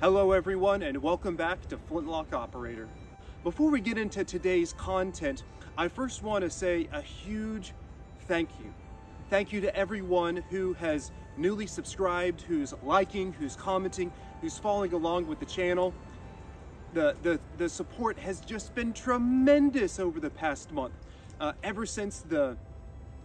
Hello everyone and welcome back to Flintlock Operator. Before we get into today's content, I first want to say a huge thank you. Thank you to everyone who has newly subscribed, who's liking, who's commenting, who's following along with the channel. The support has just been tremendous over the past month. Ever since the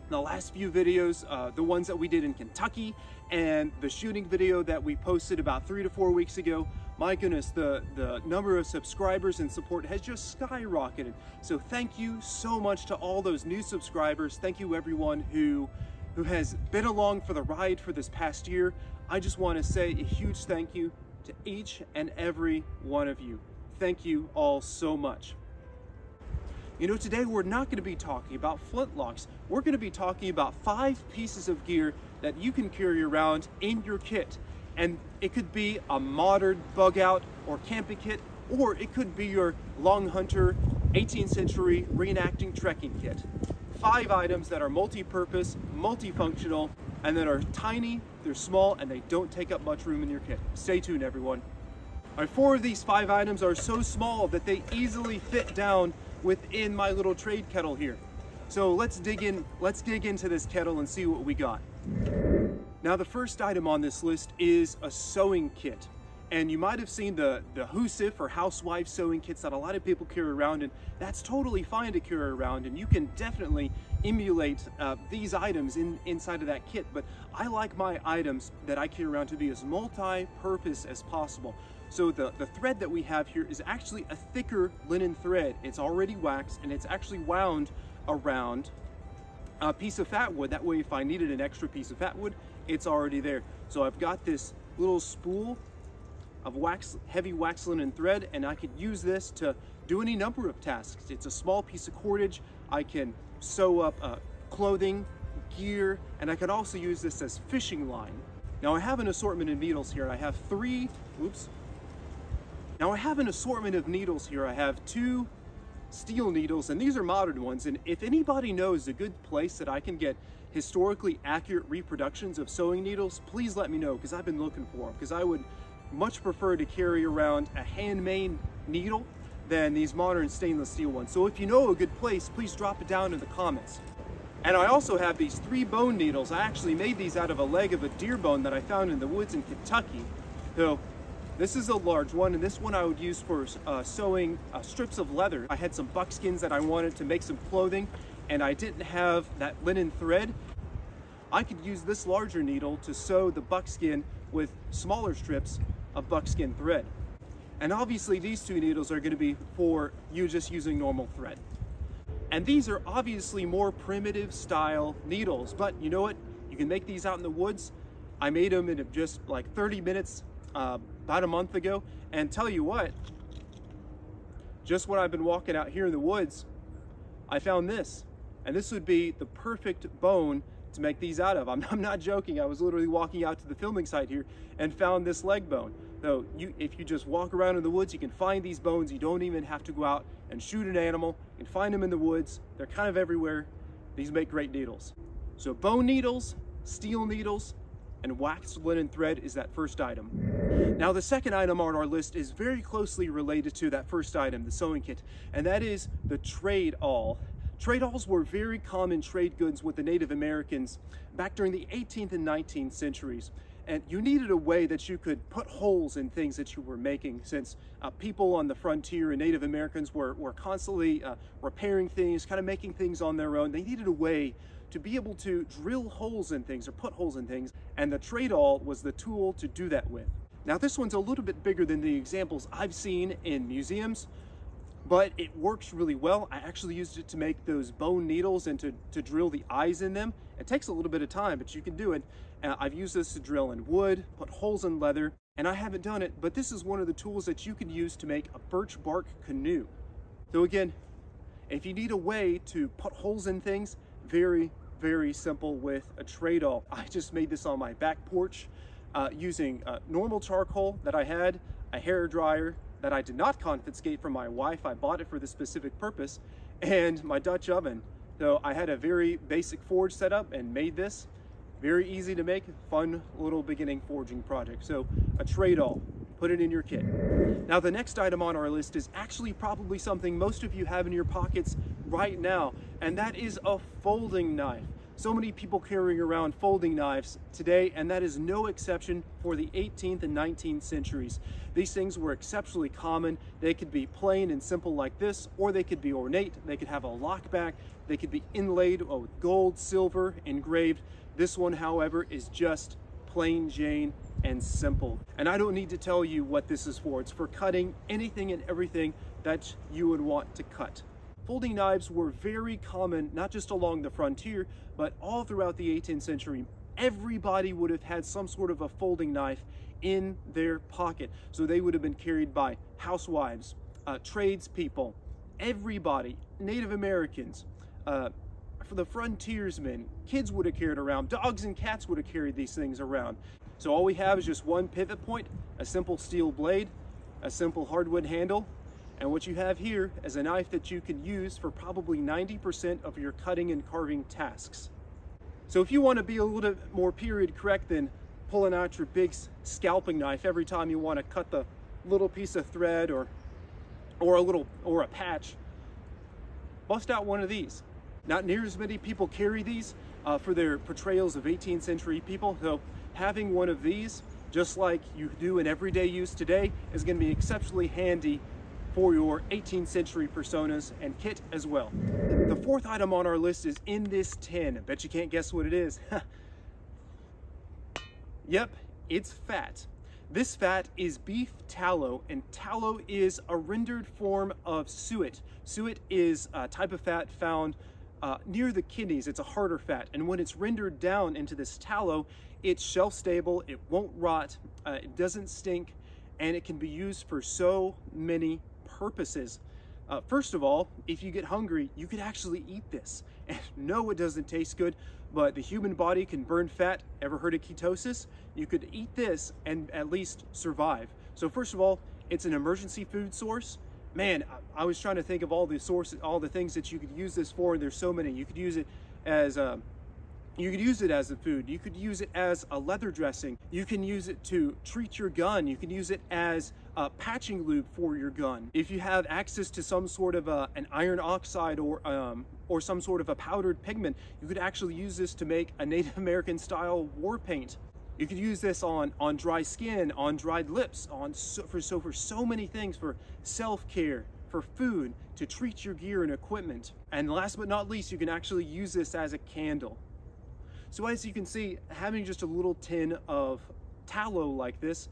last few videos, the ones that we did in Kentucky and the shooting video that we posted about 3 to 4 weeks ago, my goodness, the number of subscribers and support has just skyrocketed. So thank you so much to all those new subscribers. Thank you everyone who has been along for the ride for this past year. I just want to say a huge thank you to each and every one of you. Thank you all so much. You know, today we're not going to be talking about flintlocks. We're going to be talking about 5 pieces of gear that you can carry around in your kit. And it could be a modern bug out or camping kit, or it could be your Long Hunter 18th century reenacting trekking kit. 5 items that are multi-purpose, multifunctional, and that are tiny, they're small, and they don't take up much room in your kit. Stay tuned, everyone. All right, 4 of these 5 items are so small that they easily fit down within my little trade kettle here. So let's dig into this kettle and see what we got. Now the first item on this list is a sewing kit. And you might have seen the HUSIF or housewife sewing kits that a lot of people carry around, and that's totally fine to carry around, and you can definitely emulate these items inside of that kit. But I like my items that I carry around to be as multi-purpose as possible. So the thread that we have here is actually a thicker linen thread. It's already waxed and it's actually wound around a piece of fat wood. That way if I needed an extra piece of fat wood, it's already there. So I've got this little spool of heavy wax linen thread, and I could use this to do any number of tasks. It's a small piece of cordage. I can sew up clothing, gear, and I could also use this as fishing line. Now I have an assortment of needles here. I have 3, Now I have an assortment of needles here. I have 2 steel needles, and these are modern ones. And if anybody knows a good place that I can get historically accurate reproductions of sewing needles, please let me know, because I've been looking for them. Because I would much prefer to carry around a handmade needle than these modern stainless steel ones. So if you know a good place, please drop it down in the comments. And I also have these 3 bone needles. I actually made these out of a leg of a deer bone that I found in the woods in Kentucky. So this is a large one, and this one I would use for sewing strips of leather. I had some buckskins that I wanted to make some clothing, and I didn't have that linen thread. I could use this larger needle to sew the buckskin with smaller strips of buckskin thread. And obviously these 2 needles are going to be for you just using normal thread. And these are obviously more primitive style needles, but you know what? You can make these out in the woods. I made them in just like 30 minutes about a month ago, and tell you what, just when I've been walking out here in the woods, I found this, and this would be the perfect bone to make these out of. I'm not joking. I was literally walking out to the filming site here and found this leg bone. So if you just walk around in the woods, you can find these bones. You don't even have to go out and shoot an animal. You can find them in the woods. They're kind of everywhere. These make great needles. So bone needles, steel needles, and waxed linen thread is that first item. Now the second item on our list is very closely related to that first item, the sewing kit, and that is the trade awl. Trade awls were very common trade goods with the Native Americans back during the 18th and 19th centuries. And you needed a way that you could put holes in things that you were making, since people on the frontier and Native Americans were constantly repairing things, kind of making things on their own. They needed a way to be able to drill holes in things or put holes in things, and the trade awl was the tool to do that with. Now this one's a little bit bigger than the examples I've seen in museums, but it works really well. I actually used it to make those bone needles and to drill the eyes in them. It takes a little bit of time, but you can do it. I've used this to drill in wood, put holes in leather, and I haven't done it, but this is one of the tools that you can use to make a birch bark canoe. So again, if you need a way to put holes in things, very, very simple with a trade awl. I just made this on my back porch using normal charcoal that I had, a hair dryer that I did not confiscate from my wife. I bought it for this specific purpose, and my Dutch oven. So I had a very basic forge set up and made this. Very easy to make, fun little beginning forging project. So a trade awl. put it in your kit. Now the next item on our list is actually probably something most of you have in your pockets right now, and that is a folding knife. So many people carrying around folding knives today, and that is no exception for the 18th and 19th centuries. These things were exceptionally common. They could be plain and simple like this, or they could be ornate. They could have a lockback. They could be inlaid with gold, silver, engraved. This one, however, is just plain Jane and simple. And I don't need to tell you what this is for. It's for cutting anything and everything that you would want to cut. Folding knives were very common, not just along the frontier, but all throughout the 18th century. Everybody would have had some sort of a folding knife in their pocket. So they would have been carried by housewives, tradespeople, everybody, Native Americans, for the frontiersmen, kids would have carried around, dogs and cats would have carried these things around. So all we have is just one pivot point, a simple steel blade, a simple hardwood handle, and what you have here is a knife that you can use for probably 90% of your cutting and carving tasks. So if you want to be a little bit more period correct than pulling out your big scalping knife every time you want to cut the little piece of thread or a patch, bust out one of these. Not near as many people carry these for their portrayals of 18th century people, so having one of these, just like you do in everyday use today, is going to be exceptionally handy for your 18th century personas and kit as well. The fourth item on our list is in this tin. I bet you can't guess what it is. Yep, it's fat. This fat is beef tallow, and tallow is a rendered form of suet. Suet is a type of fat found near the kidneys. It's a harder fat, and when it's rendered down into this tallow, it's shelf stable, it won't rot, it doesn't stink, and it can be used for so many purposes. First of all, if you get hungry, you could actually eat this. And no, it doesn't taste good, but the human body can burn fat. Ever heard of ketosis? You could eat this and at least survive. So first of all, it's an emergency food source. Man, I was trying to think of all the sources, all the things that you could use this for, and there's so many. You could use it as a food. You could use it as a leather dressing. You can use it to treat your gun. You can use it as a patching lube for your gun. If you have access to some sort of an iron oxide or some sort of a powdered pigment, you could actually use this to make a Native American style war paint. You could use this on dry skin, on dried lips, for so many things, for self-care, for food, to treat your gear and equipment. And last but not least, you can actually use this as a candle. So as you can see, having just a little tin of tallow like this,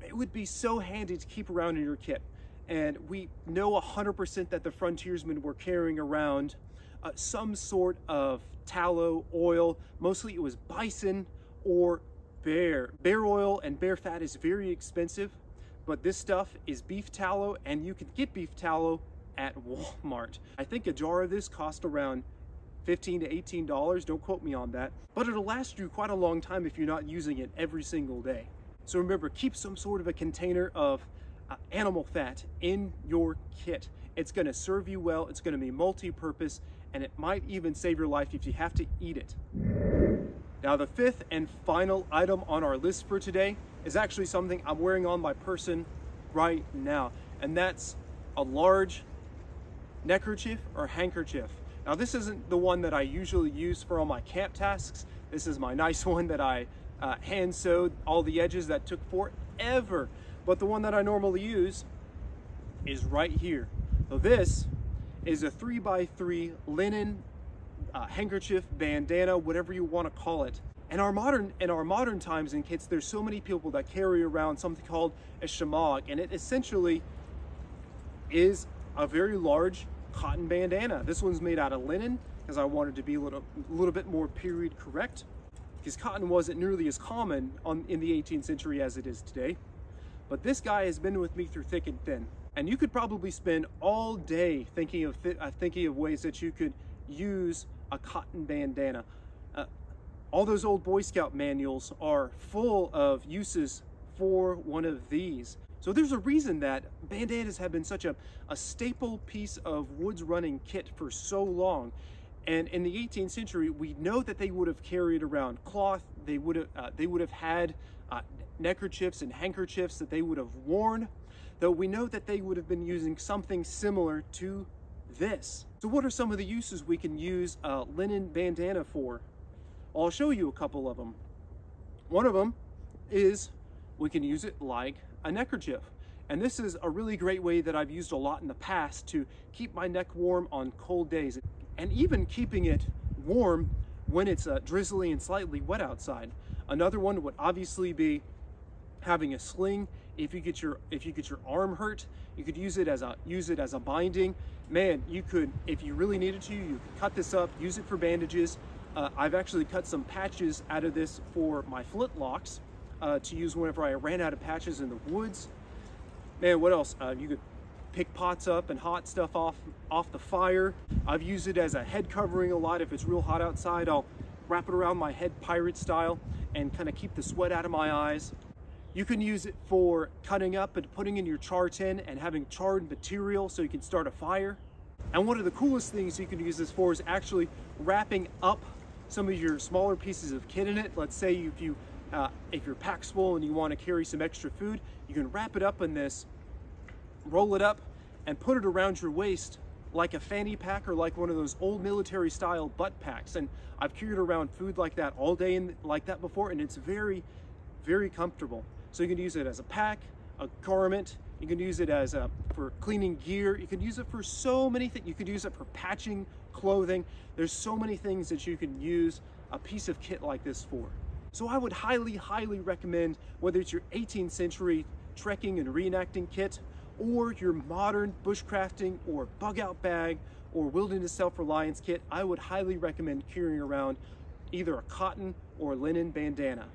it would be so handy to keep around in your kit. And we know 100% that the frontiersmen were carrying around some sort of tallow oil. Mostly it was bison or bear. Bear oil and bear fat is very expensive, but this stuff is beef tallow, and you can get beef tallow at Walmart. I think a jar of this cost around $15 to $18, don't quote me on that, but it'll last you quite a long time if you're not using it every single day. So remember, keep some sort of a container of animal fat in your kit. It's going to serve you well, it's going to be multi-purpose, and it might even save your life if you have to eat it. Now the fifth and final item on our list for today is actually something I'm wearing on my person right now, and that's a large neckerchief or handkerchief. Now this isn't the one that I usually use for all my camp tasks. This is my nice one that I hand sewed all the edges that took forever. But the one that I normally use is right here. So this is a 3x3 linen handkerchief, bandana, whatever you want to call it. In our modern times in kits, there's so many people that carry around something called a shemagh, and it essentially is a very large cotton bandana. This one's made out of linen because I wanted to be a little bit more period correct, because cotton wasn't nearly as common in the 18th century as it is today. But this guy has been with me through thick and thin, and you could probably spend all day thinking of ways that you could use a cotton bandana. All those old Boy Scout manuals are full of uses for one of these. So there's a reason that bandanas have been such a staple piece of woods running kit for so long. And in the 18th century, we know that they would have carried around cloth. They would have had neckerchiefs and handkerchiefs that they would have worn, though we know that they would have been using something similar to this. So what are some of the uses we can use a linen bandana for? Well, I'll show you a couple of them. One of them is we can use it like a neckerchief. And this is a really great way that I've used a lot in the past to keep my neck warm on cold days, and even keeping it warm when it's drizzly and slightly wet outside. Another one would obviously be having a sling. If you get your arm hurt, you could use it as a binding. Man, you could, if you really needed to, you could cut this up, use it for bandages. I've actually cut some patches out of this for my flintlocks to use whenever I ran out of patches in the woods. Man, what else? You could pick pots up and hot stuff off the fire. I've used it as a head covering a lot. If it's real hot outside, I'll wrap it around my head pirate style and kind of keep the sweat out of my eyes. You can use it for cutting up and putting in your char tin and having charred material so you can start a fire. And one of the coolest things you can use this for is actually wrapping up some of your smaller pieces of kit in it. Let's say if your pack's full and you want to carry some extra food, you can wrap it up in this, roll it up, and put it around your waist like a fanny pack or like one of those old military style butt packs. And I've carried around food like that all day and like that before, and it's very, very comfortable. So you can use it as a pack, a garment. You can use it as for cleaning gear. You can use it for so many things. You could use it for patching clothing. There's so many things that you can use a piece of kit like this for. So I would highly, highly recommend, whether it's your 18th century trekking and reenacting kit, or your modern bushcrafting or bug out bag or wilderness self-reliance kit, I would highly recommend carrying around either a cotton or linen bandana.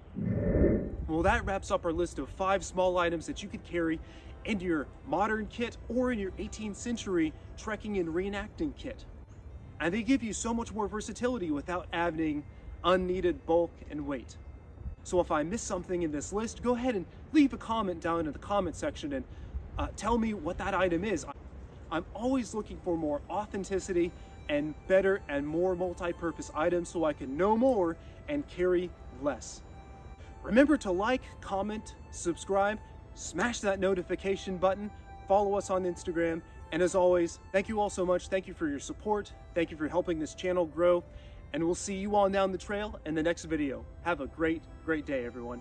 Well, that wraps up our list of 5 small items that you could carry into your modern kit or in your 18th century trekking and reenacting kit. And they give you so much more versatility without adding unneeded bulk and weight. So if I missed something in this list, go ahead and leave a comment down in the comment section and tell me what that item is. I'm always looking for more authenticity and better and more multi-purpose items so I can know more and carry less. Remember to like, comment, subscribe, smash that notification button, follow us on Instagram, and as always, thank you all so much. Thank you for your support. Thank you for helping this channel grow, and we'll see you on down the trail in the next video. Have a great, great day, everyone.